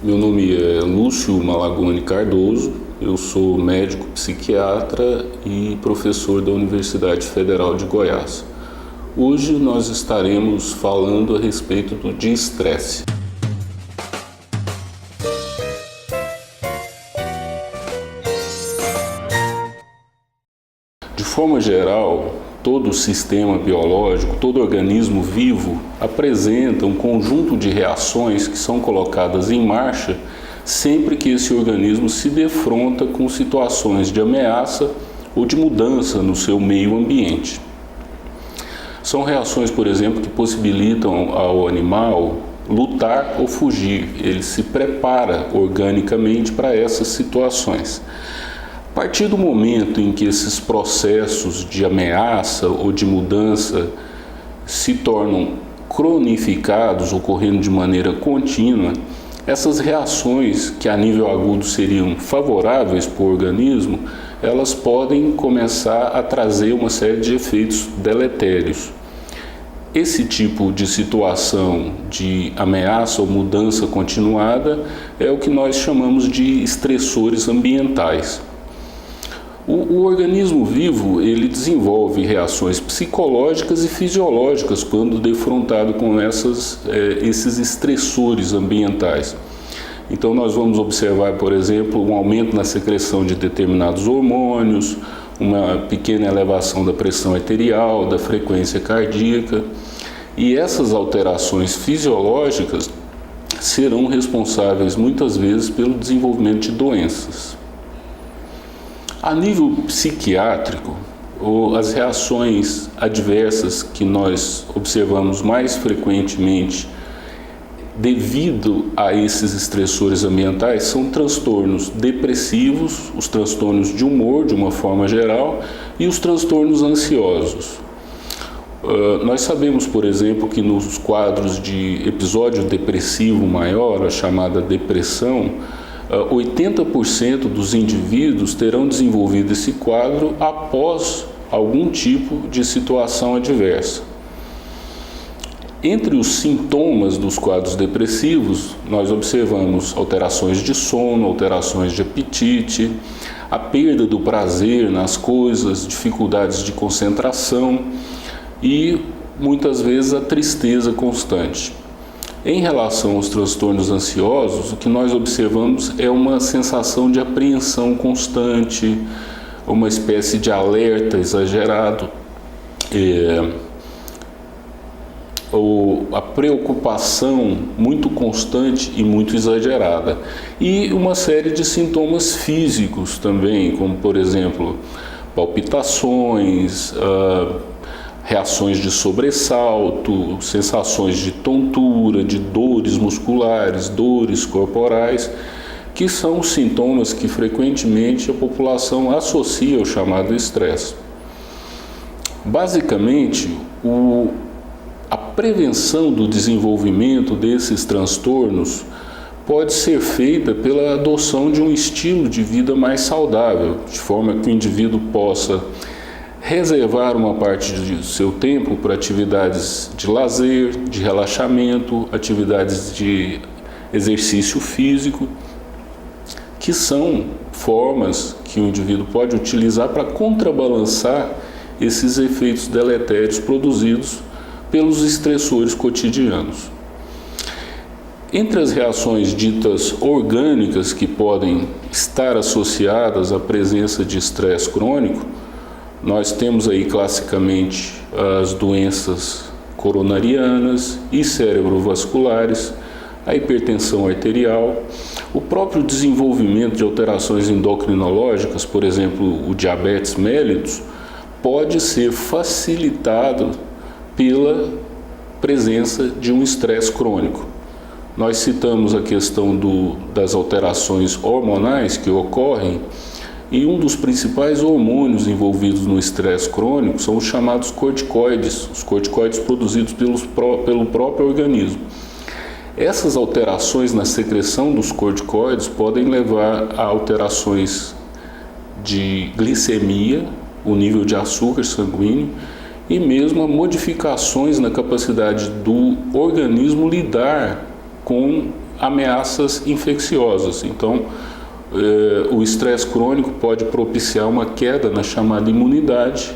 Meu nome é Lúcio Malagoni Cardoso, eu sou médico psiquiatra e professor da Universidade Federal de Goiás. Hoje nós estaremos falando a respeito do estresse. De forma geral, todo sistema biológico, todo organismo vivo apresenta um conjunto de reações que são colocadas em marcha sempre que esse organismo se defronta com situações de ameaça ou de mudança no seu meio ambiente. São reações, por exemplo, que possibilitam ao animal lutar ou fugir. Ele se prepara organicamente para essas situações. A partir do momento em que esses processos de ameaça ou de mudança se tornam cronificados, ocorrendo de maneira contínua, essas reações que a nível agudo seriam favoráveis para o organismo, elas podem começar a trazer uma série de efeitos deletérios. Esse tipo de situação de ameaça ou mudança continuada é o que nós chamamos de estressores ambientais. O organismo vivo, ele desenvolve reações psicológicas e fisiológicas quando defrontado com esses estressores ambientais. Então nós vamos observar, por exemplo, um aumento na secreção de determinados hormônios, uma pequena elevação da pressão arterial, da frequência cardíaca, e essas alterações fisiológicas serão responsáveis muitas vezes pelo desenvolvimento de doenças. A nível psiquiátrico, as reações adversas que nós observamos mais frequentemente devido a esses estressores ambientais são transtornos depressivos, os transtornos de humor de uma forma geral e os transtornos ansiosos. Nós sabemos, por exemplo, que nos quadros de episódio depressivo maior, a chamada depressão, 80% dos indivíduos terão desenvolvido esse quadro após algum tipo de situação adversa. Entre os sintomas dos quadros depressivos, nós observamos alterações de sono, alterações de apetite, a perda do prazer nas coisas, dificuldades de concentração e muitas vezes a tristeza constante. Em relação aos transtornos ansiosos, o que nós observamos é uma sensação de apreensão constante, uma espécie de alerta exagerado, ou a preocupação muito constante e muito exagerada. E uma série de sintomas físicos também, como por exemplo, palpitações, reações de sobressalto, sensações de tontura, de dores musculares, dores corporais, que são sintomas que frequentemente a população associa ao chamado estresse. Basicamente, a prevenção do desenvolvimento desses transtornos pode ser feita pela adoção de um estilo de vida mais saudável, de forma que o indivíduo possa reservar uma parte do seu tempo para atividades de lazer, de relaxamento, atividades de exercício físico, que são formas que o indivíduo pode utilizar para contrabalançar esses efeitos deletérios produzidos pelos estressores cotidianos. Entre as reações ditas orgânicas que podem estar associadas à presença de estresse crônico, nós temos aí classicamente as doenças coronarianas e cerebrovasculares, a hipertensão arterial, o próprio desenvolvimento de alterações endocrinológicas, por exemplo, o diabetes mellitus, pode ser facilitado pela presença de um estresse crônico. Nós citamos a questão das alterações hormonais que ocorrem, e um dos principais hormônios envolvidos no estresse crônico são os chamados corticoides, os corticoides produzidos pelo próprio organismo. Essas alterações na secreção dos corticoides podem levar a alterações de glicemia, o nível de açúcar sanguíneo, e mesmo a modificações na capacidade do organismo lidar com ameaças infecciosas. Então, o estresse crônico pode propiciar uma queda na chamada imunidade,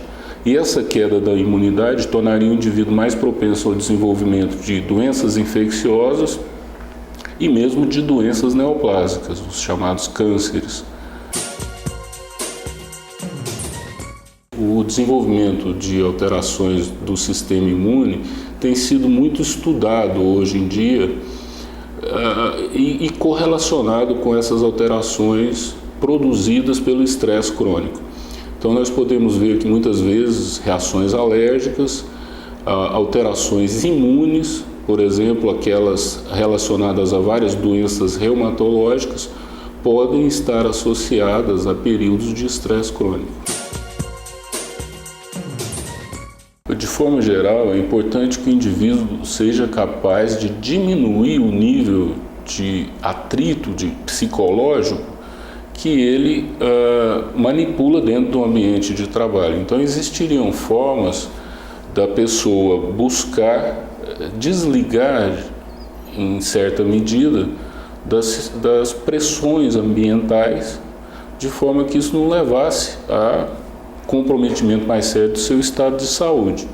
e essa queda da imunidade tornaria o indivíduo mais propenso ao desenvolvimento de doenças infecciosas e mesmo de doenças neoplásicas, os chamados cânceres. O desenvolvimento de alterações do sistema imune tem sido muito estudado hoje em dia e correlacionado com essas alterações produzidas pelo estresse crônico. Então nós podemos ver que muitas vezes reações alérgicas, alterações imunes, por exemplo, aquelas relacionadas a várias doenças reumatológicas, podem estar associadas a períodos de estresse crônico. De forma geral, é importante que o indivíduo seja capaz de diminuir o nível de atrito psicológico que ele manipula dentro do ambiente de trabalho. Então existiriam formas da pessoa buscar desligar, em certa medida, das pressões ambientais, de forma que isso não levasse a comprometimento mais sério do seu estado de saúde.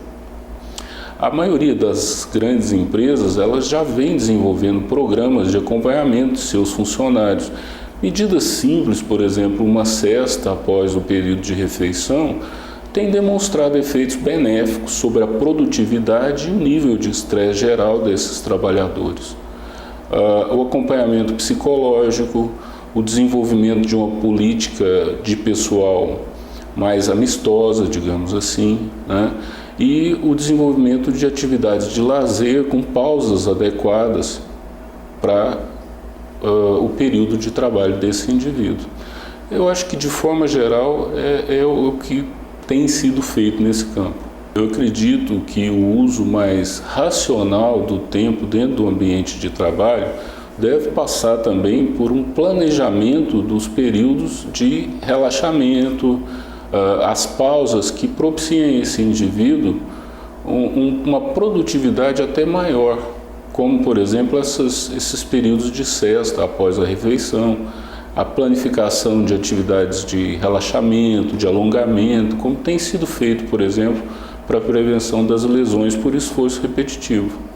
A maioria das grandes empresas, elas já vem desenvolvendo programas de acompanhamento de seus funcionários. Medidas simples, por exemplo, uma cesta após o período de refeição, tem demonstrado efeitos benéficos sobre a produtividade e o nível de estresse geral desses trabalhadores. O acompanhamento psicológico, o desenvolvimento de uma política de pessoal mais amistosa, digamos assim, né? E o desenvolvimento de atividades de lazer com pausas adequadas para o período de trabalho desse indivíduo. Eu acho que, de forma geral, é o que tem sido feito nesse campo. Eu acredito que o uso mais racional do tempo dentro do ambiente de trabalho deve passar também por um planejamento dos períodos de relaxamento, as pausas que propiciem esse indivíduo uma produtividade até maior, como, por exemplo, esses períodos de cesta após a refeição, a planificação de atividades de relaxamento, de alongamento, como tem sido feito, por exemplo, para a prevenção das lesões por esforço repetitivo.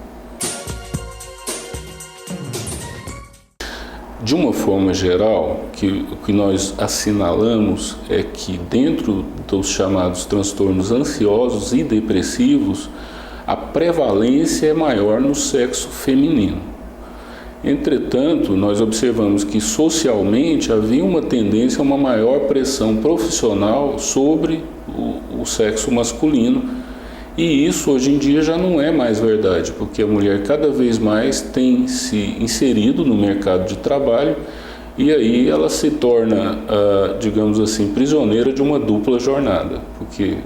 De uma forma geral, o que nós assinalamos é que dentro dos chamados transtornos ansiosos e depressivos, a prevalência é maior no sexo feminino. Entretanto, nós observamos que socialmente havia uma tendência a uma maior pressão profissional sobre o sexo masculino, e isso hoje em dia já não é mais verdade, porque a mulher cada vez mais tem se inserido no mercado de trabalho e aí ela se torna, digamos assim, prisioneira de uma dupla jornada, porque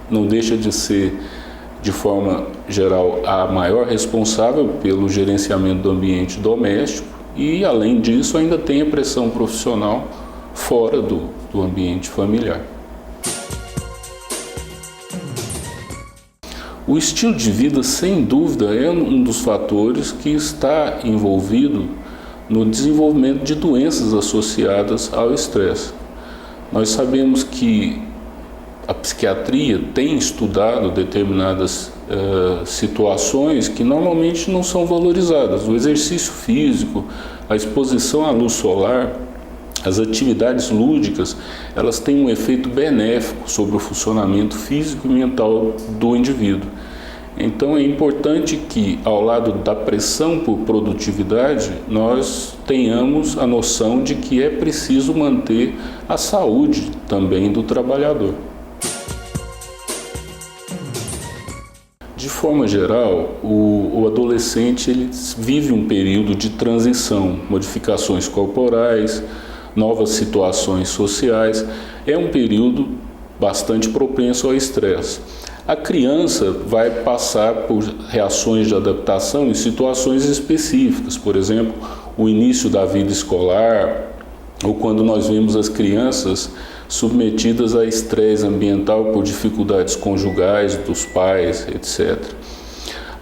não deixa de ser, de forma geral, a maior responsável pelo gerenciamento do ambiente doméstico e, além disso, ainda tem a pressão profissional fora do ambiente familiar. O estilo de vida, sem dúvida, é um dos fatores que está envolvido no desenvolvimento de doenças associadas ao estresse. Nós sabemos que a psiquiatria tem estudado determinadas situações que normalmente não são valorizadas. O exercício físico, a exposição à luz solar, as atividades lúdicas, elas têm um efeito benéfico sobre o funcionamento físico e mental do indivíduo. Então é importante que, ao lado da pressão por produtividade, nós tenhamos a noção de que é preciso manter a saúde também do trabalhador. De forma geral, o adolescente ele vive um período de transição, modificações corporais, novas situações sociais. É um período bastante propenso ao estresse. A criança vai passar por reações de adaptação em situações específicas, por exemplo, o início da vida escolar, ou quando nós vemos as crianças submetidas a estresse ambiental por dificuldades conjugais dos pais, etc.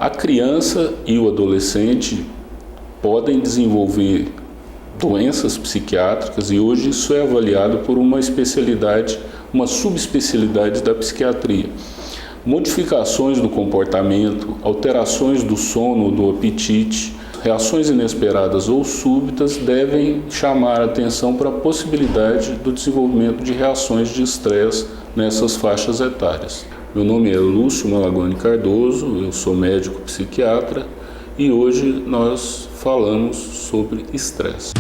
A criança e o adolescente podem desenvolver doenças psiquiátricas, e hoje isso é avaliado por uma especialidade, uma subespecialidade da psiquiatria. Modificações do comportamento, alterações do sono ou do apetite, reações inesperadas ou súbitas devem chamar a atenção para a possibilidade do desenvolvimento de reações de estresse nessas faixas etárias. Meu nome é Lúcio Malagoni Cardoso, eu sou médico psiquiatra e hoje nós falamos sobre estresse.